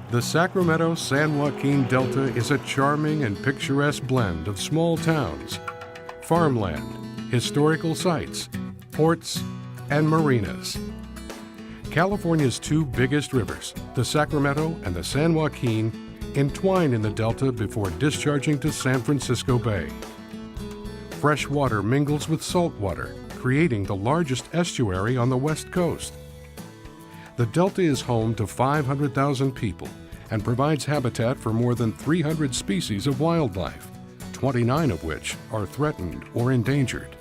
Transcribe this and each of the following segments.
The Sacramento-San Joaquin Delta is a charming and picturesque blend of small towns, farmland, historical sites, ports, and marinas. California's two biggest rivers, the Sacramento and the San Joaquin, entwine in the delta before discharging to San Francisco Bay. Fresh water mingles with salt water, creating the largest estuary on the West Coast. The delta is home to 500,000 people and provides habitat for more than 300 species of wildlife, 29 of which are threatened or endangered.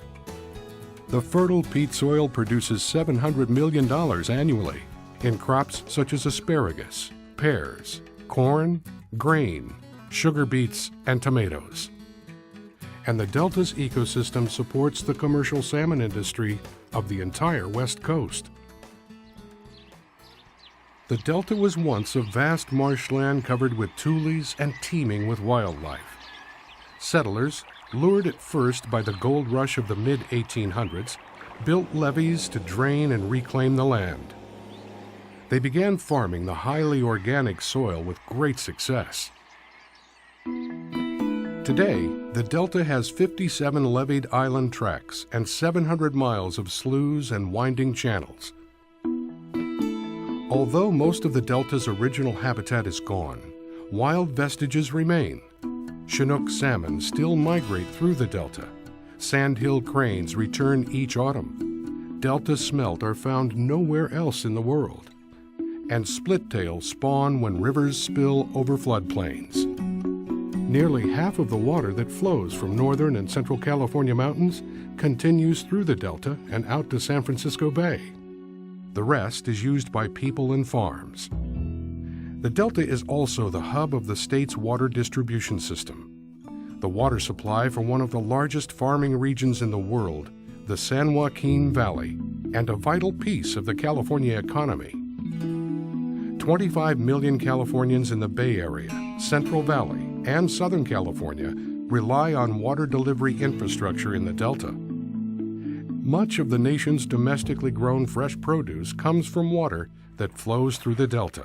The fertile peat soil produces $700 million annually in crops such as asparagus, pears, corn, grain, sugar beets, and tomatoes. And the delta's ecosystem supports the commercial salmon industry of the entire West Coast. The delta was once a vast marshland covered with tules and teeming with wildlife. Settlers, lured at first by the gold rush of the mid-1800s, built levees to drain and reclaim the land. They began farming the highly organic soil with great success. Today, the delta has 57 leveed island tracts and 700 miles of sloughs and winding channels. Although most of the delta's original habitat is gone, wild vestiges remain. Chinook salmon still migrate through the delta. Sandhill cranes return each autumn. Delta smelt are found nowhere else in the world. And splittails spawn when rivers spill over floodplains. Nearly half of the water that flows from northern and central California mountains continues through the delta and out to San Francisco Bay. The rest is used by people and farms. The delta is also the hub of the state's water distribution system. The water supply for one of the largest farming regions in the world, the San Joaquin Valley, and a vital piece of the California economy. 25 million Californians in the Bay Area, Central Valley, and Southern California rely on water delivery infrastructure in the delta. Much of the nation's domestically grown fresh produce comes from water that flows through the delta.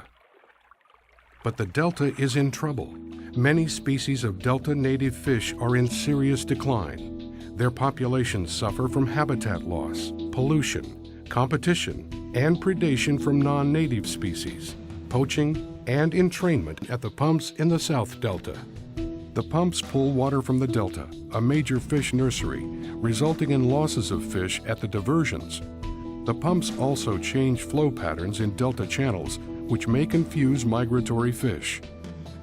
But the delta is in trouble. Many species of delta native fish are in serious decline. Their populations suffer from habitat loss, pollution, competition, and predation from non-native species, poaching, and entrainment at the pumps in the South Delta. The pumps pull water from the delta, a major fish nursery, resulting in losses of fish at the diversions. The pumps also change flow patterns in delta channels, which may confuse migratory fish.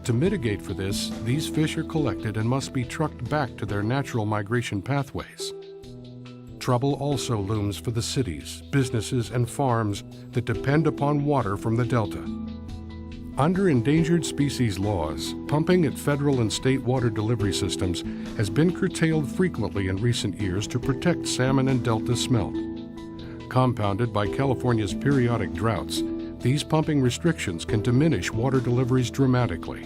To mitigate for this, these fish are collected and must be trucked back to their natural migration pathways. Trouble also looms for the cities, businesses, and farms that depend upon water from the delta. Under endangered species laws, pumping at federal and state water delivery systems has been curtailed frequently in recent years to protect salmon and delta smelt. Compounded by California's periodic droughts, these pumping restrictions can diminish water deliveries dramatically.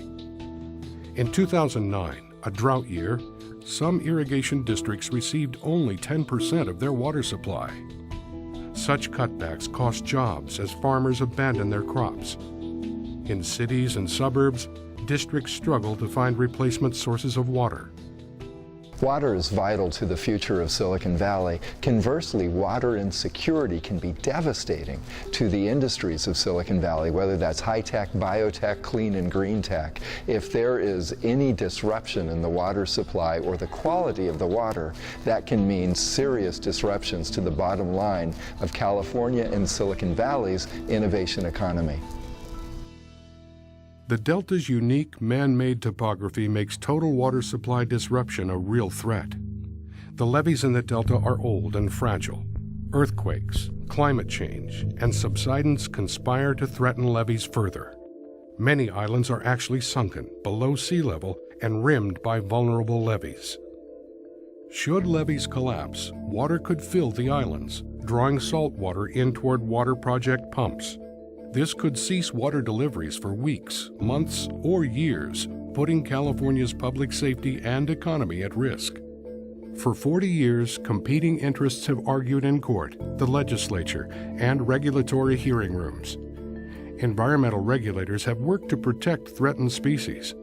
In 2009, a drought year, some irrigation districts received only 10% of their water supply. Such cutbacks cost jobs as farmers abandon their crops. In cities and suburbs, districts struggle to find replacement sources of water. Water is vital to the future of Silicon Valley. Conversely, water insecurity can be devastating to the industries of Silicon Valley, whether that's high-tech, biotech, clean and green tech. If there is any disruption in the water supply or the quality of the water, that can mean serious disruptions to the bottom line of California and Silicon Valley's innovation economy. The delta's unique man-made topography makes total water supply disruption a real threat. The levees in the delta are old and fragile. Earthquakes, climate change, and subsidence conspire to threaten levees further. Many islands are actually sunken below sea level and rimmed by vulnerable levees. Should levees collapse, water could fill the islands, drawing salt water in toward water project pumps. This could cease water deliveries for weeks, months, or years, putting California's public safety and economy at risk. For 40 years, competing interests have argued in court, the legislature, and regulatory hearing rooms. environmental regulators have worked to protect threatened species.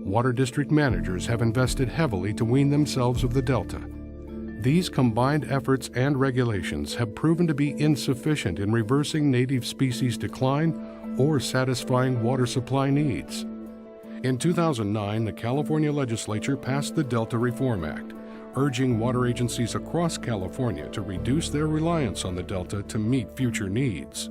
Water district managers have invested heavily to wean themselves of the delta. These combined efforts and regulations have proven to be insufficient in reversing native species decline or satisfying water supply needs. In 2009, the California legislature passed the Delta Reform Act, urging water agencies across California to reduce their reliance on the Delta to meet future needs.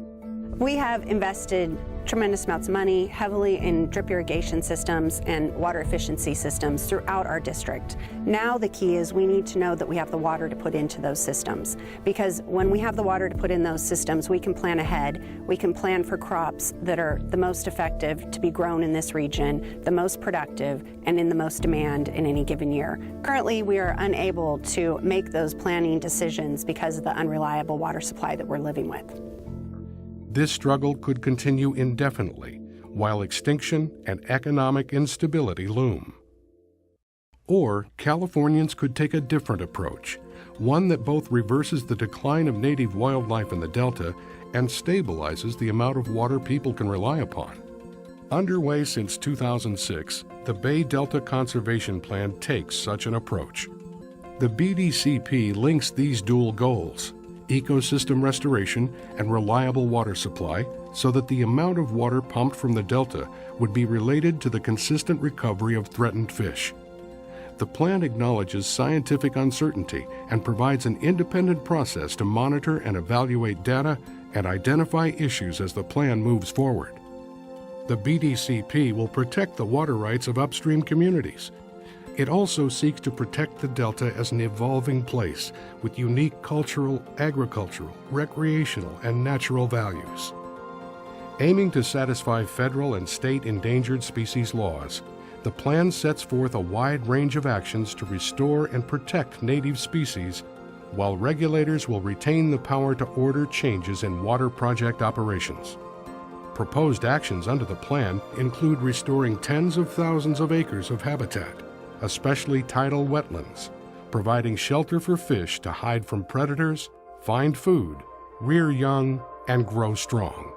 We have invested tremendous amounts of money heavily in drip irrigation systems and water efficiency systems throughout our district. Now the key is we need to know that we have the water to put into those systems, because when we have the water to put in those systems, we can plan ahead. We can plan for crops that are the most effective to be grown in this region, the most productive, and in the most demand in any given year. Currently, we are unable to make those planning decisions because of the unreliable water supply that we're living with. This struggle could continue indefinitely, while extinction and economic instability loom. Or Californians could take a different approach, one that both reverses the decline of native wildlife in the Delta and stabilizes the amount of water people can rely upon. Underway since 2006, the Bay Delta Conservation Plan takes such an approach. The BDCP links these dual goals: ecosystem restoration and reliable water supply, so that the amount of water pumped from the Delta would be related to the consistent recovery of threatened fish. The plan acknowledges scientific uncertainty and provides an independent process to monitor and evaluate data and identify issues as the plan moves forward. The BDCP will protect the water rights of upstream communities. It also seeks to protect the Delta as an evolving place with unique cultural, agricultural, recreational, and natural values. Aiming to satisfy federal and state endangered species laws, the plan sets forth a wide range of actions to restore and protect native species, while regulators will retain the power to order changes in water project operations. Proposed actions under the plan include restoring tens of thousands of acres of habitat, especially tidal wetlands, providing shelter for fish to hide from predators, find food, rear young, and grow strong.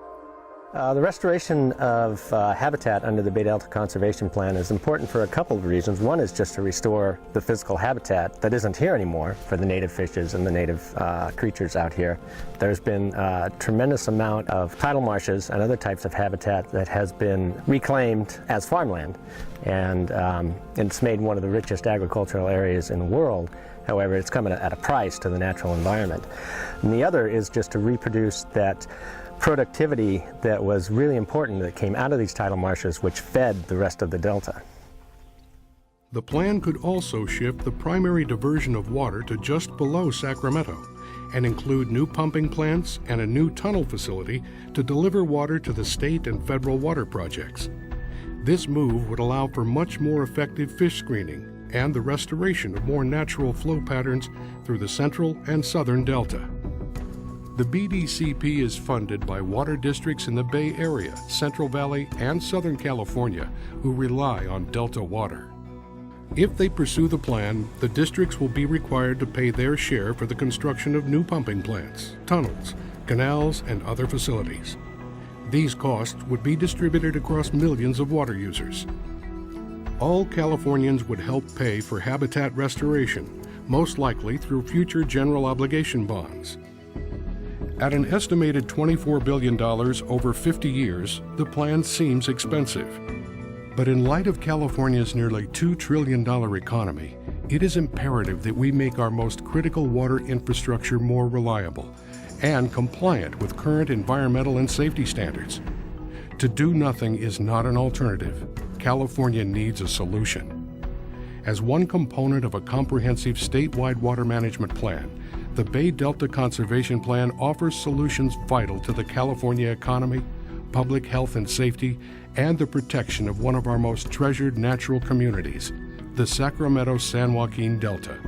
The restoration of habitat under the Bay Delta Conservation Plan is important for a couple of reasons. One is just to restore the physical habitat that isn't here anymore for the native fishes and the native creatures out here. There's been a tremendous amount of tidal marshes and other types of habitat that has been reclaimed as farmland, and it's made one of the richest agricultural areas in the world. However, it's come at a price to the natural environment. And the other is just to reproduce that productivity that was really important that came out of these tidal marshes, which fed the rest of the Delta. The plan could also shift the primary diversion of water to just below Sacramento and include new pumping plants and a new tunnel facility to deliver water to the state and federal water projects. This move would allow for much more effective fish screening and the restoration of more natural flow patterns through the central and southern Delta. The BDCP is funded by water districts in the Bay Area, Central Valley, and Southern California who rely on Delta water. If they pursue the plan, the districts will be required to pay their share for the construction of new pumping plants, tunnels, canals, and other facilities. These costs would be distributed across millions of water users. All Californians would help pay for habitat restoration, most likely through future general obligation bonds. At an estimated $24 billion over 50 years, the plan seems expensive. But in light of California's nearly $2 trillion economy, it is imperative that we make our most critical water infrastructure more reliable and compliant with current environmental and safety standards. To do nothing is not an alternative. California needs a solution. As one component of a comprehensive statewide water management plan, the Bay Delta Conservation Plan offers solutions vital to the California economy, public health and safety, and the protection of one of our most treasured natural communities, the Sacramento-San Joaquin Delta.